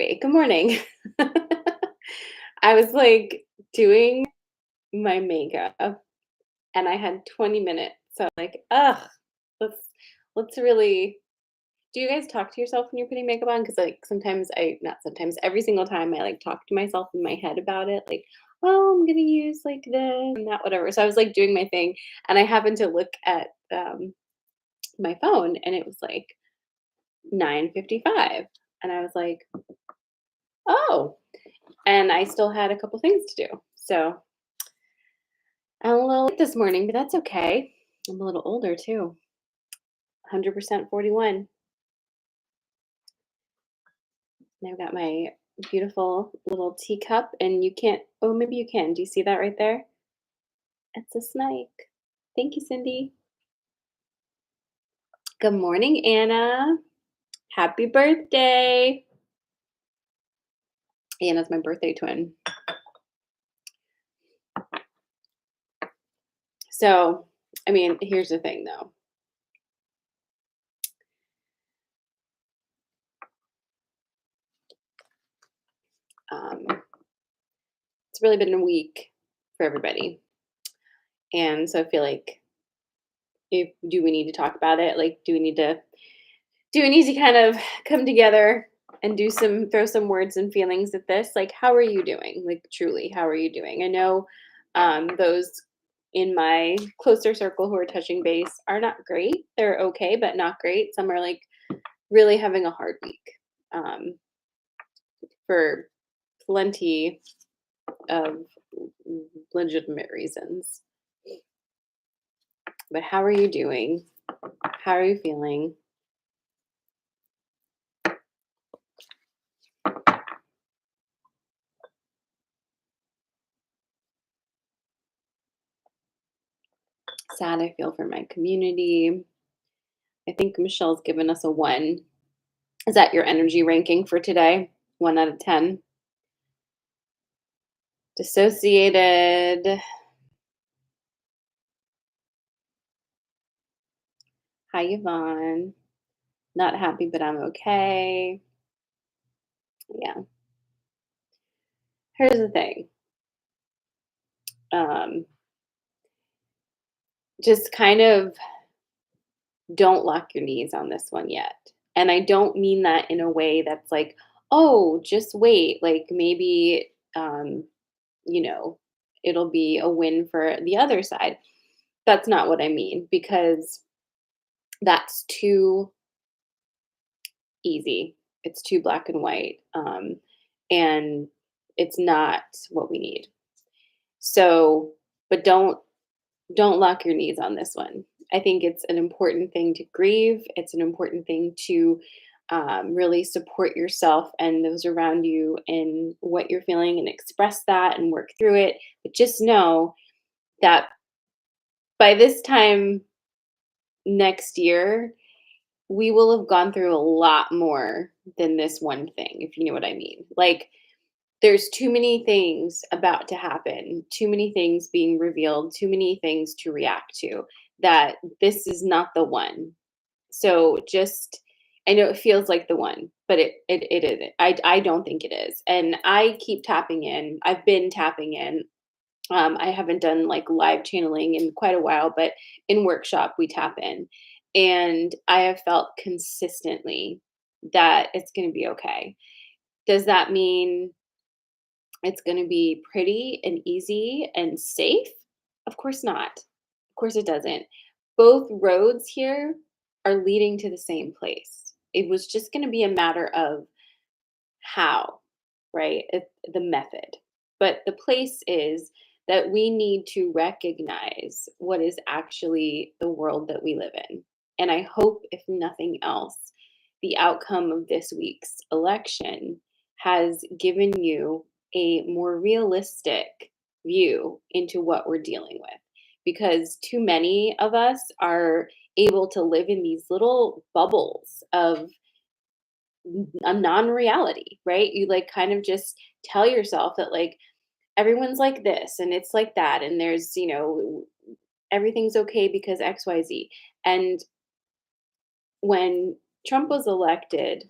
Coffee. Good morning. I was like doing my makeup and I had 20 minutes. So like, let's let's really do you guys talk to yourself when you're putting makeup on? Because like sometimes not sometimes, every single time I like talk to myself in my head about it, like, oh, I'm gonna use like this and that, whatever. So I was like doing my thing and I happened to look at my phone and it was like 9:55. And I was like, oh, and I still had a couple things to do. So I'm a little late this morning, but that's okay. I'm a little older too. 100% 41. And I've got my beautiful little teacup, and you can't, oh, maybe you can. Do you see that right there? It's a snake. Thank you, Cindy. Good morning, Anna. Happy birthday. Anna's my birthday twin. So, I mean, here's the thing though. It's really been a week for everybody. And so I feel like if do we need to talk about it? Like, do we need to kind of come together and do some throw some words and feelings at this? Like, how are you doing? Like, truly, how are you doing? I know those in my closer circle who are touching base are not great. They're okay, but not great. Some are like really having a hard week um, for plenty of legitimate reasons. But how are you doing? How are you feeling? Sad I feel for my community. I think Michelle's given us a 1. Is that your energy ranking for today? 1 out of 10? Dissociated. Hi, Yvonne. Not happy, but I'm okay. Yeah. Here's the thing. Um, just kind of don't lock your knees on this one yet. And I don't mean that in a way that's like, oh, just wait. Like maybe, you know, it'll be a win for the other side. That's not what I mean because that's too easy. It's too black and white. And it's not what we need. So, but don't lock your knees on this one. I think it's an important thing to grieve. It's an important thing to really support yourself and those around you in what you're feeling and express that and work through it. But just know that by this time next year, we will have gone through a lot more than this one thing, if you know what I mean. Like, there's too many things about to happen, too many things being revealed, too many things to react to, that this is not the one. So just I know it feels like the one, but it isn't. I don't think it is. And I keep tapping in. I've been tapping in. I haven't done like live channeling in quite a while, but in workshop we tap in. And I have felt consistently that it's going to be okay. Does that mean it's going to be pretty and easy and safe? Of course not. Of course it doesn't. Both roads here are leading to the same place. It was just going to be a matter of how, right? The method. But the place is that we need to recognize what is actually the world that we live in. And I hope, if nothing else, the outcome of this week's election has given you a more realistic view into what we're dealing with. Because too many of us are able to live in these little bubbles of a non-reality, right? You like kind of just tell yourself that like everyone's like this and it's like that and there's, everything's okay because XYZ. And when Trump was elected,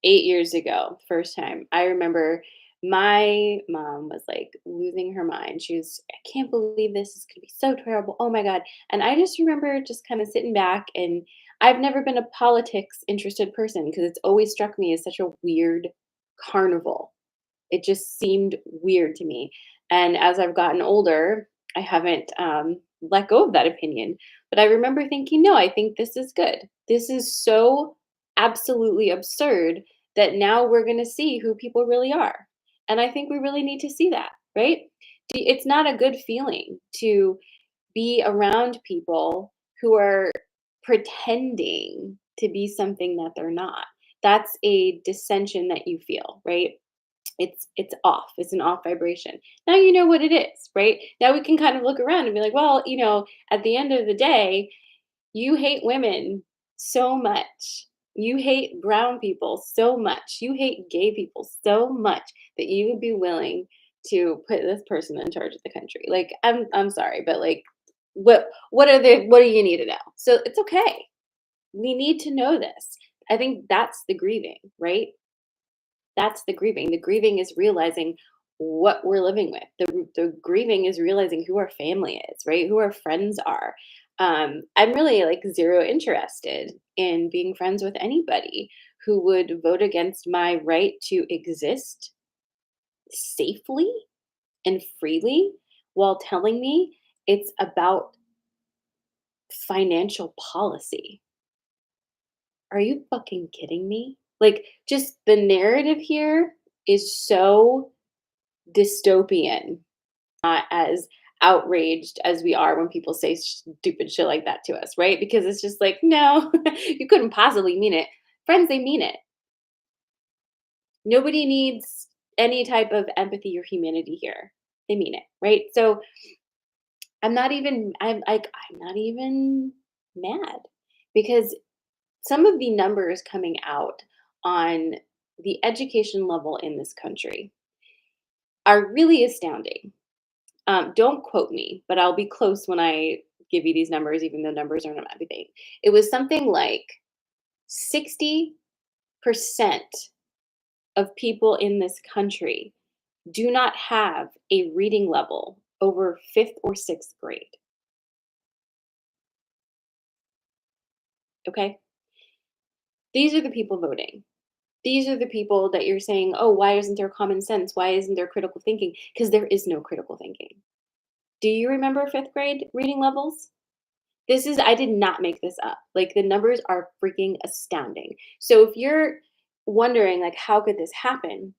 8 years ago, first time. I remember my mom was like losing her mind. She was, I can't believe this is gonna be so terrible. Oh my God. And I just remember just kind of sitting back, and I've never been a politics interested person because it's always struck me as such a weird carnival. It just seemed weird to me. And as I've gotten older, I haven't let go of that opinion. But I remember thinking, no, I think this is good. This is so absolutely absurd that now we're going to see who people really are. And I think we really need to see that, right? It's not a good feeling to be around people who are pretending to be something that they're not. That's a dissension that you feel, right? It's off. It's an off vibration. Now you know what it is, right? Now we can kind of look around and be like, well, at the end of the day, you hate women so much. You hate brown people so much. You hate gay people so much that you would be willing to put this person in charge of the country. Like, I'm sorry, but like, what do you need to know? So it's okay. We need to know this. I think that's the grieving, right? That's the grieving. The grieving is realizing what we're living with. The grieving is realizing who our family is, right? Who our friends are. I'm really like zero interested in being friends with anybody who would vote against my right to exist safely and freely while telling me it's about financial policy. Are you fucking kidding me? Like, just the narrative here is so dystopian, not as outraged as we are when people say stupid shit like that to us, right? Because it's just like, no, you couldn't possibly mean it. Friends, they mean it. Nobody needs any type of empathy or humanity here. They mean it, right? So I'm not even mad because some of the numbers coming out on the education level in this country are really astounding. Don't quote me, but I'll be close when I give you these numbers, even though numbers aren't everything. It was something like 60% of people in this country do not have a reading level over fifth or sixth grade. Okay. These are the people voting. These are the people that you're saying, oh, why isn't there common sense? Why isn't there critical thinking? Because there is no critical thinking. Do you remember fifth grade reading levels? I did not make this up. Like, the numbers are freaking astounding. So if you're wondering, like, how could this happen?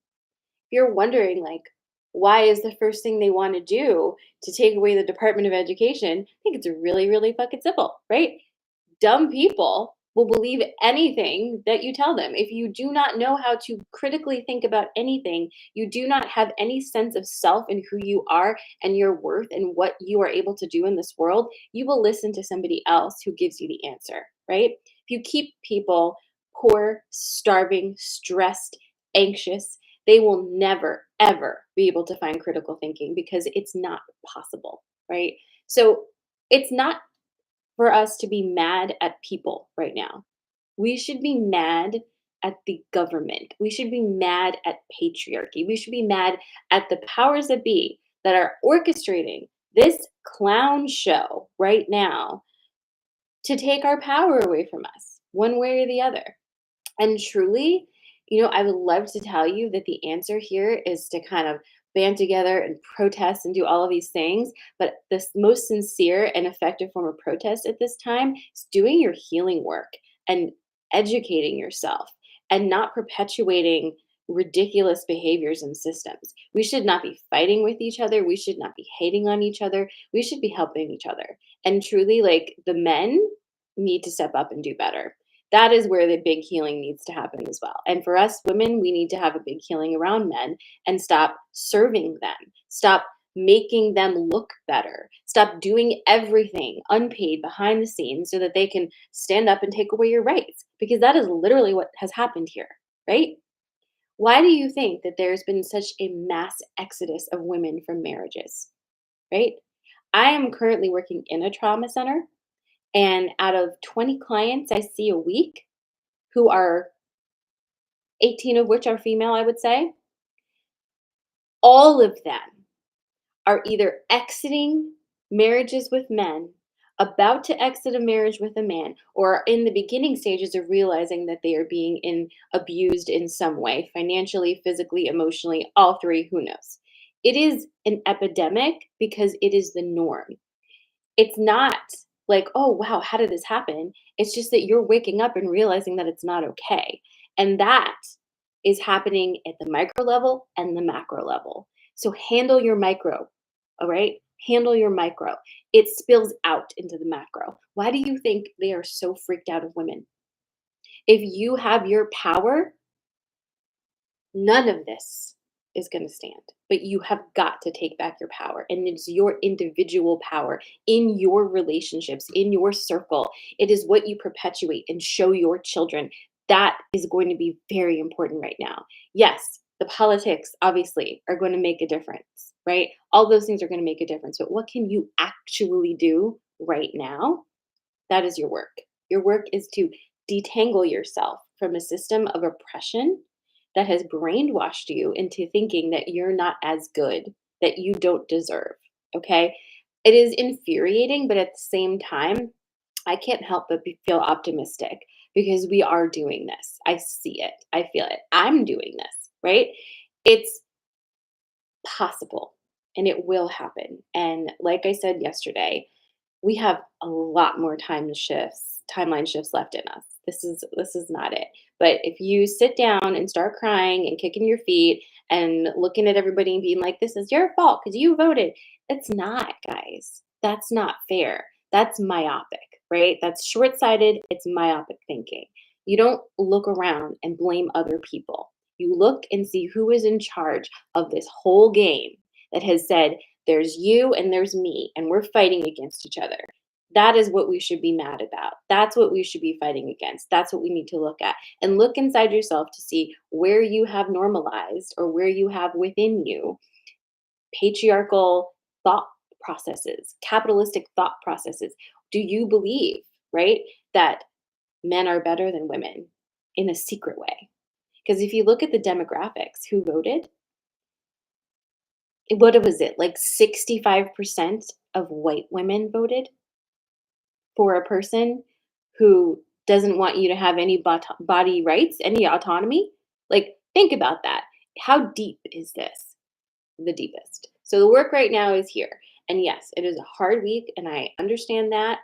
If you're wondering, like, why is the first thing they want to do to take away the Department of Education? I think it's really, really fucking simple, right? Dumb people will believe anything that you tell them. If you do not know how to critically think about anything, you do not have any sense of self and who you are and your worth and what you are able to do in this world, you will listen to somebody else who gives you the answer, right? If you keep people poor, starving, stressed, anxious, they will never, ever be able to find critical thinking because it's not possible, right? So it's not for us to be mad at people right now. We should be mad at the government. We should be mad at patriarchy. We should be mad at the powers that be that are orchestrating this clown show right now to take our power away from us, one way or the other. And truly, I would love to tell you that the answer here is to kind of band together and protest and do all of these things. But the most sincere and effective form of protest at this time is doing your healing work and educating yourself and not perpetuating ridiculous behaviors and systems. We should not be fighting with each other. We should not be hating on each other. We should be helping each other. And truly, like, the men need to step up and do better. That is where the big healing needs to happen as well. And for us women, we need to have a big healing around men and stop serving them. Stop making them look better. Stop doing everything unpaid behind the scenes so that they can stand up and take away your rights. Because that is literally what has happened here, right? Why do you think that there's been such a mass exodus of women from marriages, right? I am currently working in a trauma center, and out of 20 clients I see a week who are 18 of which are female, I would say, all of them are either exiting marriages with men, about to exit a marriage with a man, or in the beginning stages of realizing that they are being abused in some way, financially, physically, emotionally, all three, who knows. It is an epidemic because it is the norm. It's not like, "Oh, wow, how did this happen?" It's just that you're waking up and realizing that it's not okay. And that is happening at the micro level and the macro level. So handle your micro, all right? Handle your micro. It spills out into the macro. Why do you think they are so freaked out of women? If you have your power, none of this is going to stand. But you have got to take back your power. And it's your individual power in your relationships, in your circle. It is what you perpetuate and show your children. That is going to be very important right now. Yes, the politics obviously are going to make a difference, right? All those things are going to make a difference. But what can you actually do right now? That is your work. Your work is to detangle yourself from a system of oppression that has brainwashed you into thinking that you're not as good, that you don't deserve. Okay. It is infuriating, but at the same time, I can't help but feel optimistic because we are doing this. I see it. I feel it. I'm doing this, right? It's possible and it will happen. And like I said yesterday, we have a lot more timeline shifts left in us. This is not it. But if you sit down and start crying and kicking your feet and looking at everybody and being like, this is your fault because you voted, it's not, guys. That's not fair. That's myopic, right? That's short-sighted. It's myopic thinking. You don't look around and blame other people. You look and see who is in charge of this whole game that has said, there's you and there's me, and we're fighting against each other. That is what we should be mad about. That's what we should be fighting against. That's what we need to look at. And look inside yourself to see where you have normalized or where you have within you patriarchal thought processes, capitalistic thought processes. Do you believe, right, that men are better than women in a secret way? Because if you look at the demographics, who voted, what was it? Like 65% of white women voted for a person who doesn't want you to have any body rights, any autonomy. Like, think about that. How deep is this? The deepest. So the work right now is here. And yes, it is a hard week, and I understand that.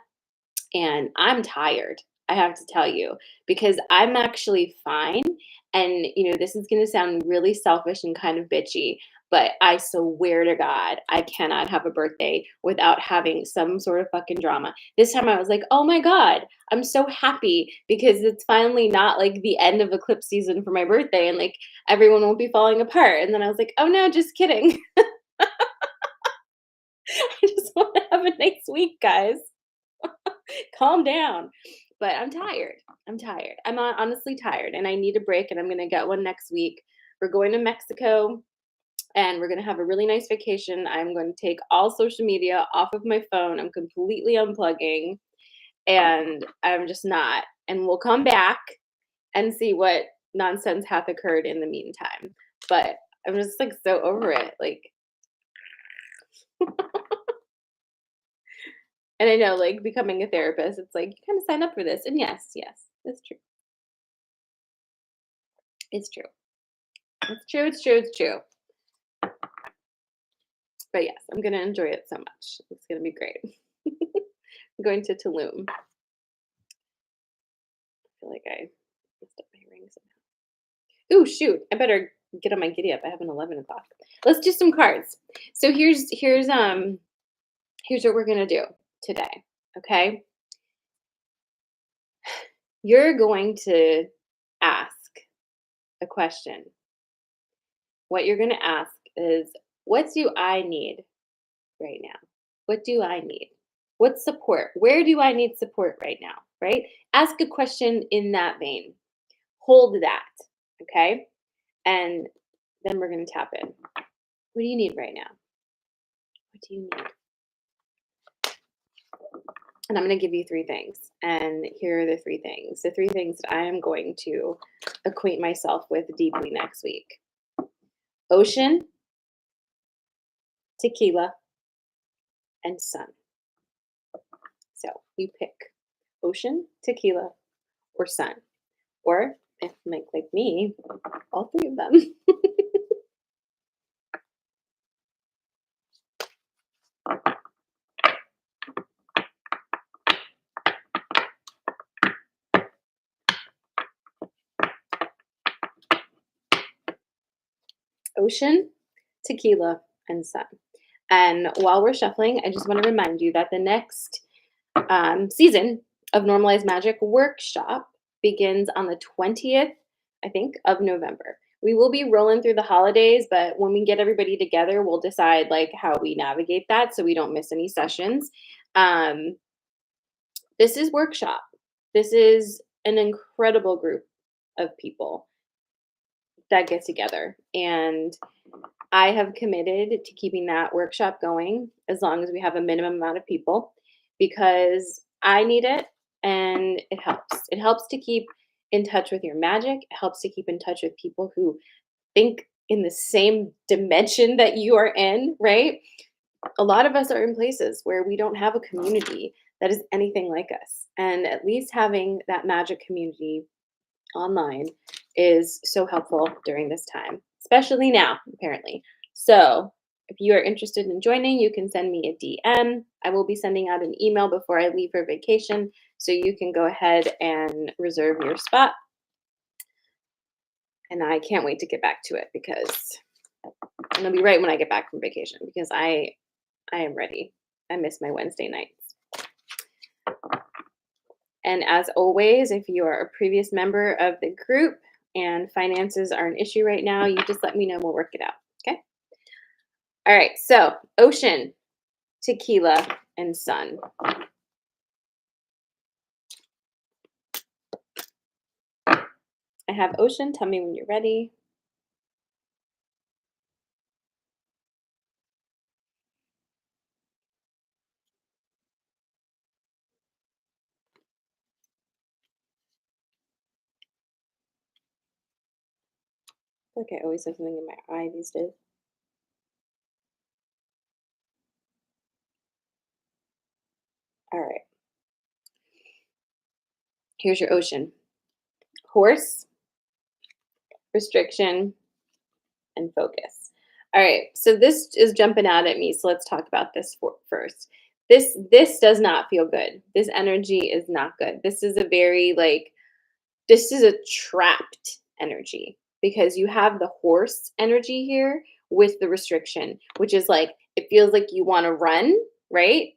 And I'm tired, I have to tell you, because I'm actually fine. And, this is going to sound really selfish and kind of bitchy, but I swear to God, I cannot have a birthday without having some sort of fucking drama. This time I was like, oh my God, I'm so happy because it's finally not like the end of eclipse season for my birthday and like everyone won't be falling apart. And then I was like, oh no, just kidding. I just want to have a nice week, guys. Calm down. But I'm tired. I'm tired. I'm honestly tired and I need a break and I'm going to get one next week. We're going to Mexico and we're going to have a really nice vacation. I'm going to take all social media off of my phone. I'm completely unplugging and I'm just not. And we'll come back and see what nonsense hath occurred in the meantime. But I'm just like so over it. Like, and I know, like, becoming a therapist, it's like, you kind of sign up for this. And yes, yes, it's true. It's true. It's true. It's true. It's true. But yes, I'm going to enjoy it so much. It's going to be great. I'm going to Tulum. I feel like I messed up my ring somehow. Ooh, shoot. I better get on my giddy up. I have an 11 o'clock. Let's do some cards. So here's what we're going to do today. Okay. You're going to ask a question. What you're going to ask is, what do I need right now? What do I need? What support? Where do I need support right now? Right? Ask a question in that vein. Hold that. Okay. And then we're going to tap in. What do you need right now? What do you need? And I'm going to give you three things. And here are the three things. The three things that I am going to acquaint myself with deeply next week: ocean, tequila, and sun. So you pick ocean, tequila, or sun. Or if like me, all three of them. Ocean, tequila, and sun. And while we're shuffling, I just want to remind you that the next season of Normalized Magic workshop begins on the 20th, I think, of November. We will be rolling through the holidays, but when we get everybody together, we'll decide like how we navigate that so we don't miss any sessions. Um, this is workshop. This is an incredible group of people that get together. And I have committed to keeping that workshop going as long as we have a minimum amount of people because I need it and it helps. It helps to keep in touch with your magic. It helps to keep in touch with people who think in the same dimension that you are in, right? A lot of us are in places where we don't have a community that is anything like us. And at least having that magic community online is so helpful during this time, especially now, apparently. So, if you are interested in joining, you can send me a DM. I will be sending out an email before I leave for vacation, so you can go ahead and reserve your spot. And I can't wait to get back to it because and it'll be right when I get back from vacation because I am ready. I miss my Wednesday nights. And as always, if you are a previous member of the group and finances are an issue right now, you just let me know and we'll work it out. Okay. All right. So, ocean, tequila, and sun. I have ocean. Tell me when you're ready. I feel like I always have something in my eye these days. All right. Here's your ocean: horse, restriction, and focus. All right. So this is jumping out at me. So let's talk about this first. This does not feel good. This energy is not good. This is a very like this is a trapped energy because you have the horse energy here with the restriction, which is like it feels like you want to run, right?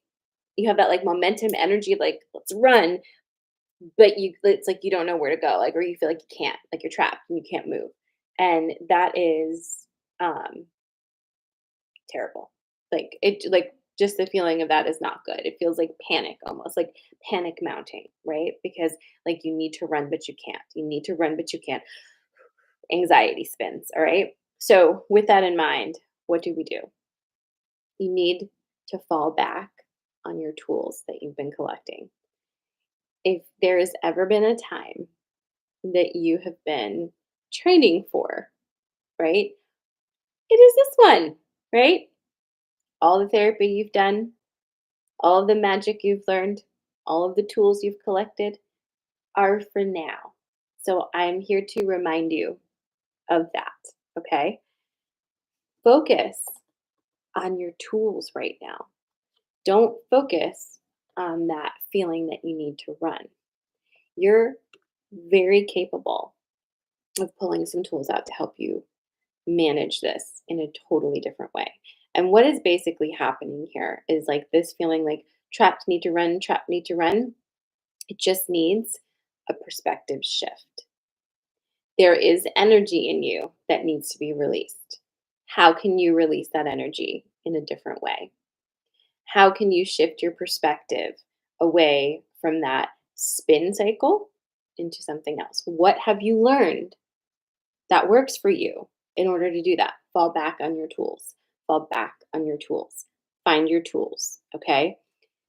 You have that like momentum energy, like let's run, but you it's like you don't know where to go, like or you feel like you can't, like you're trapped and you can't move. And that is terrible. Like it like just the feeling of that is not good. It feels like panic almost, like panic mounting, right? Because like you need to run but you can't. You need to run but you can't. Anxiety spins, all right? So with that in mind, what do we do? You need to fall back on your tools that you've been collecting. If there has ever been a time that you have been training for, right? It is this one, right? All the therapy you've done, all of the magic you've learned, all of the tools you've collected are for now. So I'm here to remind you of that, okay? Focus on your tools right now. Don't focus on that feeling that you need to run. You're very capable of pulling some tools out to help you manage this in a totally different way. And what is basically happening here is like this feeling like trapped, need to run, trapped, need to run. It just needs a perspective shift. There is energy in you that needs to be released. How can you release that energy in a different way? How can you shift your perspective away from that spin cycle into something else? What have you learned that works for you in order to do that? Fall back on your tools. Fall back on your tools. Find your tools, okay?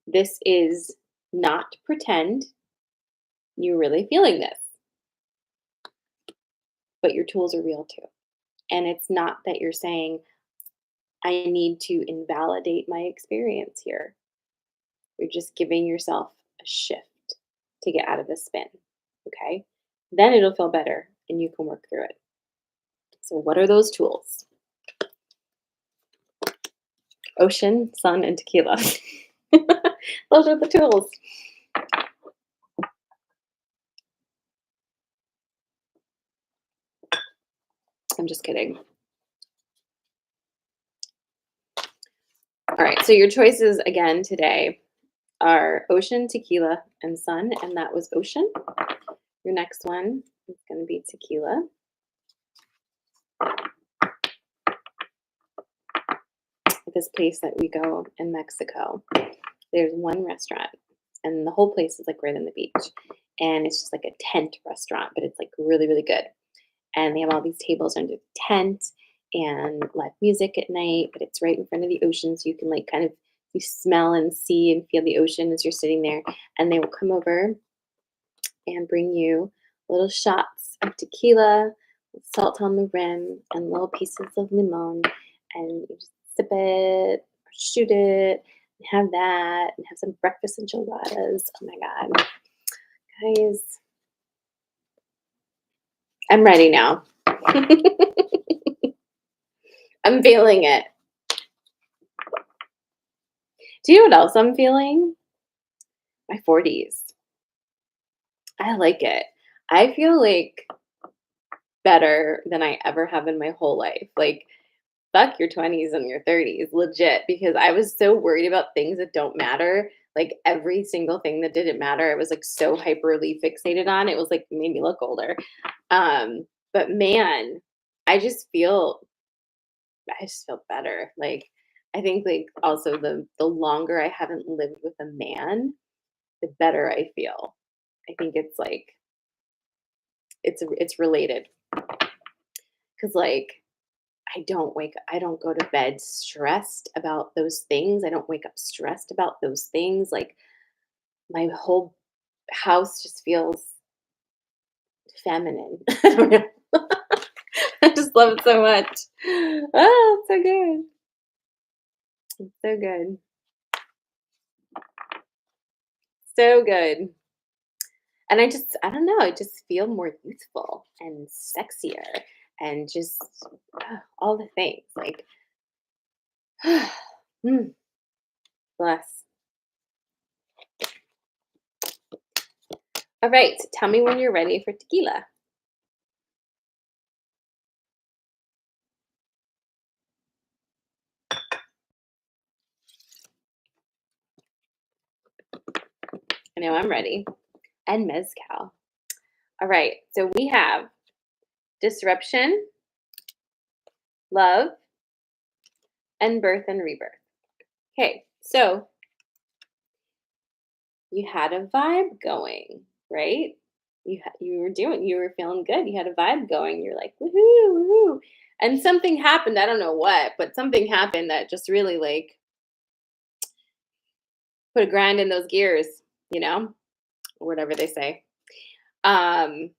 This is not pretend you're really feeling this, but your tools are real too. And it's not that you're saying, I need to invalidate my experience here. You're just giving yourself a shift to get out of the spin. Okay. Then it'll feel better and you can work through it. So, what are those tools? Ocean, sun, and tequila. Those are the tools. I'm just kidding. All right. So, your choices again today are ocean, tequila, and sun. And that was ocean. Your next one is going to be tequila. This place that we go in Mexico, there's one restaurant, and the whole place is like right on the beach. And it's just like a tent restaurant, but it's like really, really good. And they have all these tables under the tent and live music at night, but it's right in front of the ocean. So you can like kind of you smell and see and feel the ocean as you're sitting there. And they will come over and bring you little shots of tequila with salt on the rim and little pieces of limon. And you just sip it or shoot it and have that and have some breakfast enchiladas. Oh my God. Guys, I'm ready now. I'm feeling it. Do you know what else I'm feeling? My 40s. I like it. I feel like better than I ever have in my whole life. Like, fuck your 20s and your 30s, legit, because I was so worried about things that don't matter. Like, every single thing that didn't matter, I was like so hyperly fixated on. It was like made me look older. But man, I just feel I just feel better. Like, I think like also the longer I haven't lived with a man, the better I feel. I think it's like it's related because like I don't go to bed stressed about those things. I don't wake up stressed about those things. Like my whole house just feels feminine. I don't know. I just love it so much. Oh, it's so good. It's so good. So good. And I don't know, I just feel more youthful and sexier and just all the things like, mm, bless. All right, tell me when you're ready for tequila. I know I'm ready. And mezcal. All right, so we have disruption, love, and birth and rebirth. Okay, so you had a vibe going, right? You were feeling good. You had a vibe going. You're like woohoo, woohoo, and something happened. I don't know what, but something happened that just really like put a grind in those gears, you know, or whatever they say. Um,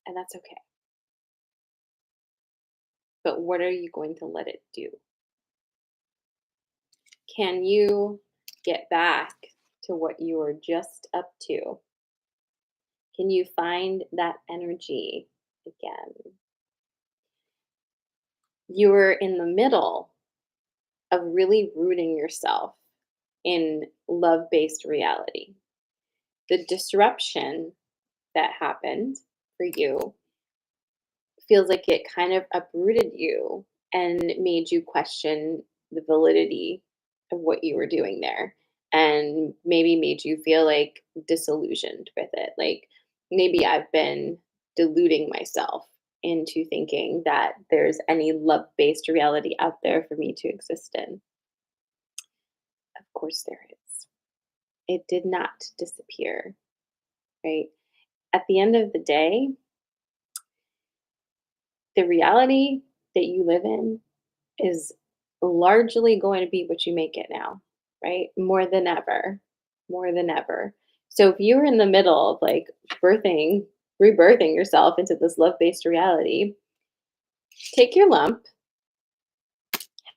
and that's okay. But what are you going to let it do? Can you get back to what you were just up to? Can you find that energy again? You were in the middle of really rooting yourself in love based reality. The disruption that happened for you feels like it kind of uprooted you and made you question the validity of what you were doing there and maybe made you feel like disillusioned with it. Like maybe I've been deluding myself into thinking that there's any love based reality out there for me to exist in. Of course, there is. It did not disappear, right? At the end of the day, the reality that you live in is largely going to be what you make it now, right? More than ever. more than ever. So if you're in the middle of like birthing, rebirthing yourself into this love based reality, take your lump,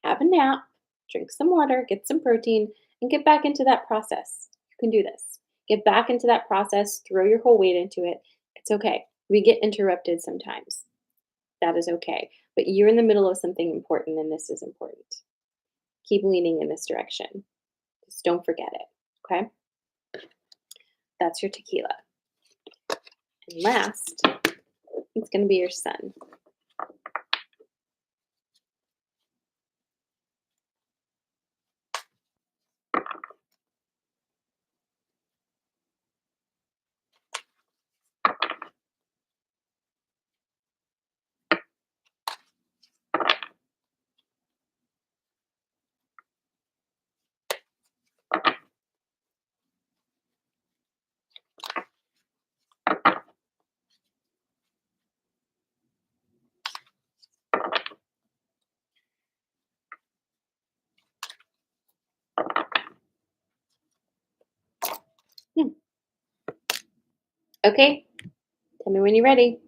have a nap, drink some water, get some protein, and get back into that process. You can do this. Get back into that process, throw your whole weight into it. It's okay. We get interrupted sometimes. That is okay. But you're in the middle of something important, and this is important. Keep leaning in this direction. Just don't forget it. Okay? That's your tequila. And last, it's going to be your sun. Hmm. Okay, tell me when you're ready.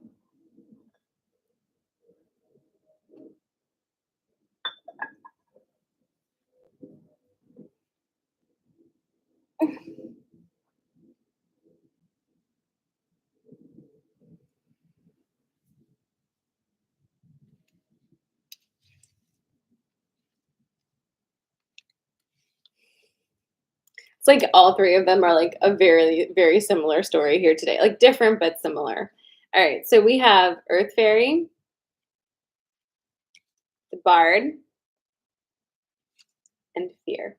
It's like all three of them are like a very, very similar story here today. Like different but similar. All right, so we have Earth Fairy, the Bard, and Fear.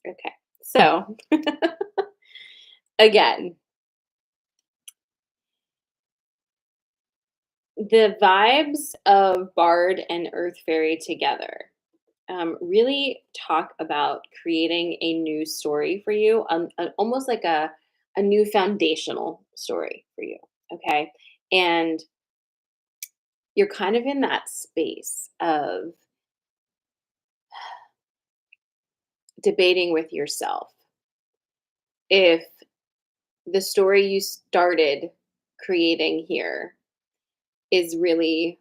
Okay, so again, the vibes of Bard and Earth Fairy together really talk about creating a new story for you, almost like a new foundational story for you. Okay. And you're kind of in that space of debating with yourself if the story you started creating here is really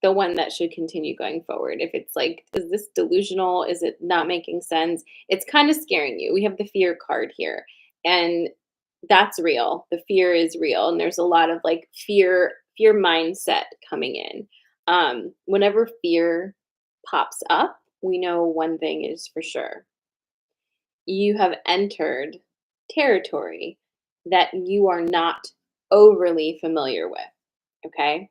the one that should continue going forward. If it's like, is this delusional? Is it not making sense? It's kind of scaring you. We have the fear card here, and that's real. The fear is real, and there's a lot of like fear mindset coming in. Whenever fear pops up, we know one thing is for sure: you have entered territory that you are not overly familiar with. Okay,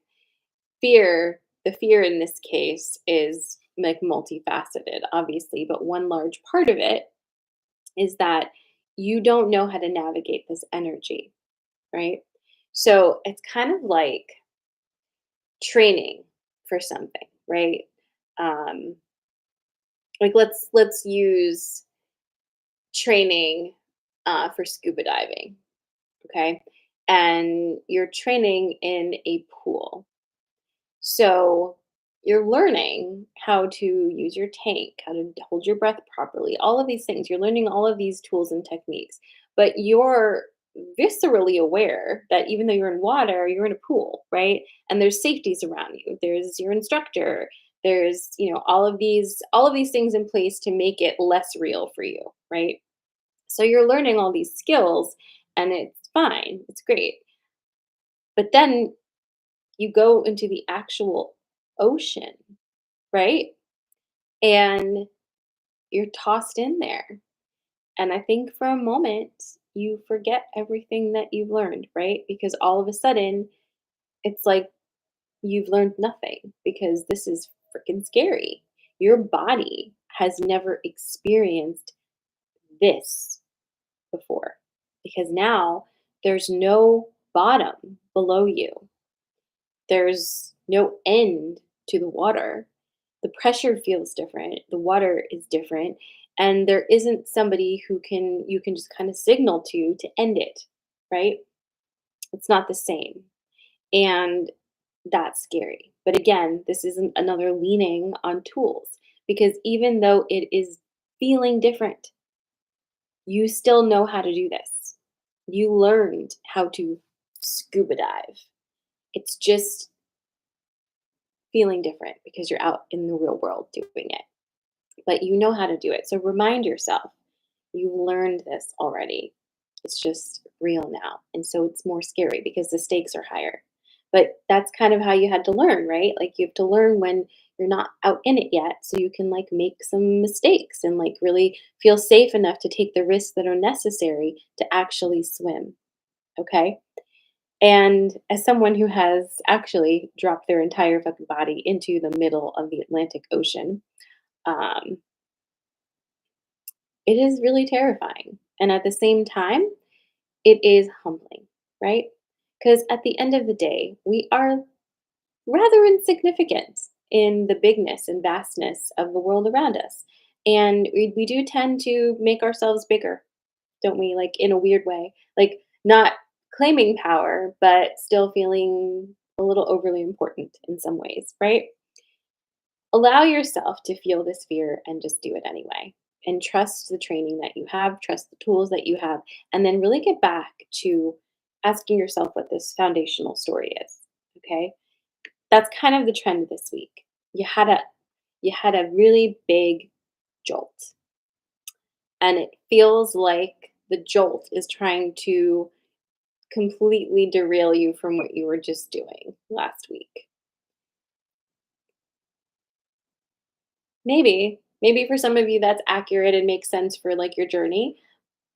the fear in this case is like multifaceted, obviously, but one large part of it is that you don't know how to navigate this energy, right? So it's kind of like training for something, right? Um, like let's use training for scuba diving, okay? And you're training in a pool. So you're learning how to use your tank, how to hold your breath properly, all of these things. You're learning all of these tools and techniques, but you're viscerally aware that even though you're in water, you're in a pool, right? And there's safeties around you. There's your instructor. There's, all of these things in place to make it less real for you, right? So you're learning all these skills and it's fine. It's great. But then you go into the actual ocean, right? And you're tossed in there. And I think for a moment, you forget everything that you've learned, right? Because all of a sudden, it's like you've learned nothing because this is freaking scary. Your body has never experienced this before because now there's no bottom below you. There's no end to the water. The pressure feels different. The water is different. And there isn't somebody who you can just kind of signal to end it, right? It's not the same. And that's scary. But again, this isn't another leaning on tools because even though it is feeling different, You still know how to do this. You learned how to scuba dive. It's just feeling different because you're out in the real world doing it. But you know how to do it. So remind yourself, you learned this already. It's just real now. And so it's more scary because the stakes are higher. But that's kind of how you had to learn, right? Like you have to learn when you're not out in it yet so you can like make some mistakes and like really feel safe enough to take the risks that are necessary to actually swim, okay? And as someone who has actually dropped their entire fucking body into the middle of the Atlantic Ocean, um, it is really terrifying. And at the same time, it is humbling, right? Because at the end of the day, we are rather insignificant in the bigness and vastness of the world around us. And we do tend to make ourselves bigger, don't we? Like in a weird way. Like not claiming power, but still feeling a little overly important in some ways, right? Allow yourself to feel this fear and just do it anyway. And trust the training that you have, trust the tools that you have, and then really get back to asking yourself what this foundational story is. Okay? That's kind of the trend this week. You had a really big jolt. And it feels like the jolt is trying to completely derail you from what you were just doing last week. Maybe for some of you that's accurate and makes sense for like your journey,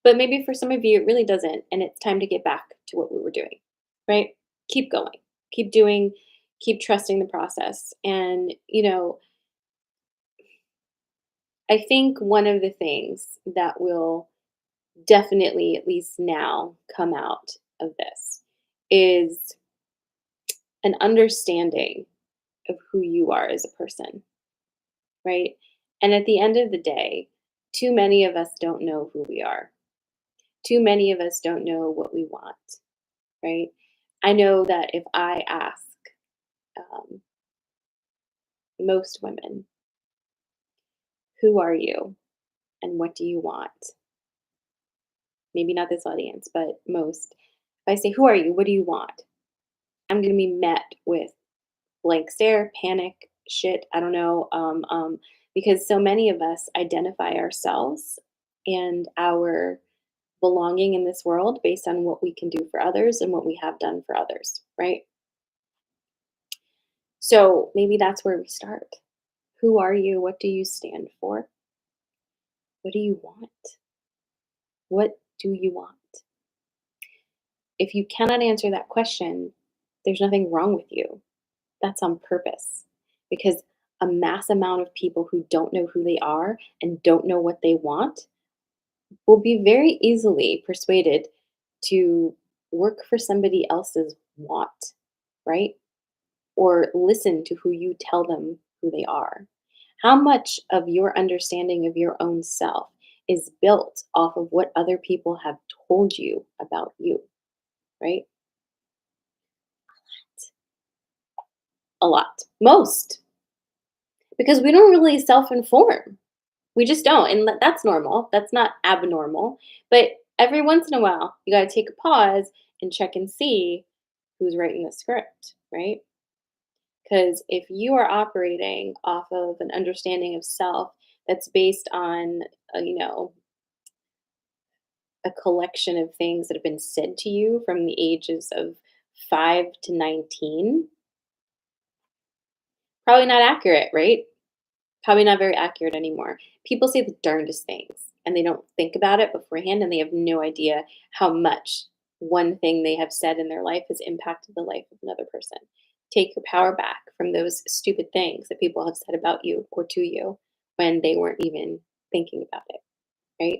but maybe for some of you it really doesn't and it's time to get back to what we were doing. Right? Keep going. Keep doing, keep trusting the process. And I think one of the things that will definitely at least now come out of this is an understanding of who you are as a person, right? And at the end of the day, too many of us don't know who we are. Too many of us don't know what we want, right? I know that if I ask um, most women, who are you and what do you want? Maybe not this audience, but most. If I say, who are you? What do you want? I'm going to be met with blank stare, panic, shit, I don't know, because so many of us identify ourselves and our belonging in this world based on what we can do for others and what we have done for others, right? So maybe that's where we start. Who are you? What do you stand for? What do you want? What do you want? If you cannot answer that question, there's nothing wrong with you. That's on purpose because a mass amount of people who don't know who they are and don't know what they want will be very easily persuaded to work for somebody else's want, right? Or listen to who you tell them who they are. How much of your understanding of your own self is built off of what other people have told you about you, right? A lot. Most. Because we don't really self inform. We just don't, and that's normal. That's not abnormal. But every once in a while, you got to take a pause and check and see who's writing the script, right? Because if you are operating off of an understanding of self that's based on, a collection of things that have been said to you from the ages of 5 to 19, probably not accurate, right? Probably not very accurate anymore. People say the darndest things and they don't think about it beforehand and they have no idea how much one thing they have said in their life has impacted the life of another person. Take your power back from those stupid things that people have said about you or to you when they weren't even thinking about it, right?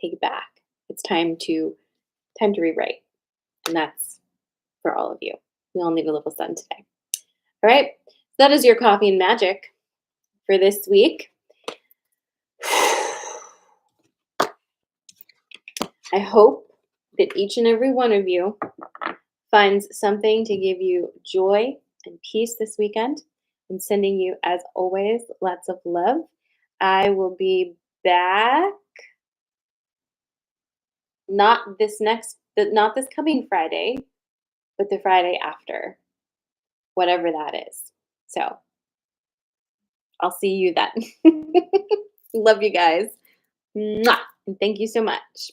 Take it back. It's time to rewrite. And that's for all of you. We all need a little sun today. All right. That is your coffee and magic for this week. I hope that each and every one of you finds something to give you joy and peace this weekend. I'm sending you, as always, lots of love. I will be back not this coming Friday, but the Friday after, whatever that is. So, I'll see you then. Love you guys. Mwah, and thank you so much.